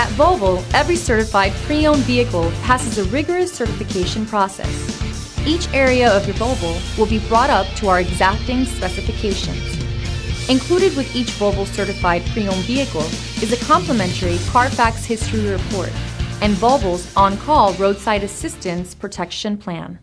At Volvo, every certified pre-owned vehicle passes a rigorous certification process. Each area of your Volvo will be brought up to our exacting specifications. Included with each Volvo certified pre-owned vehicle is a complimentary CARFAX history report and Volvo's On Call roadside assistance protection plan.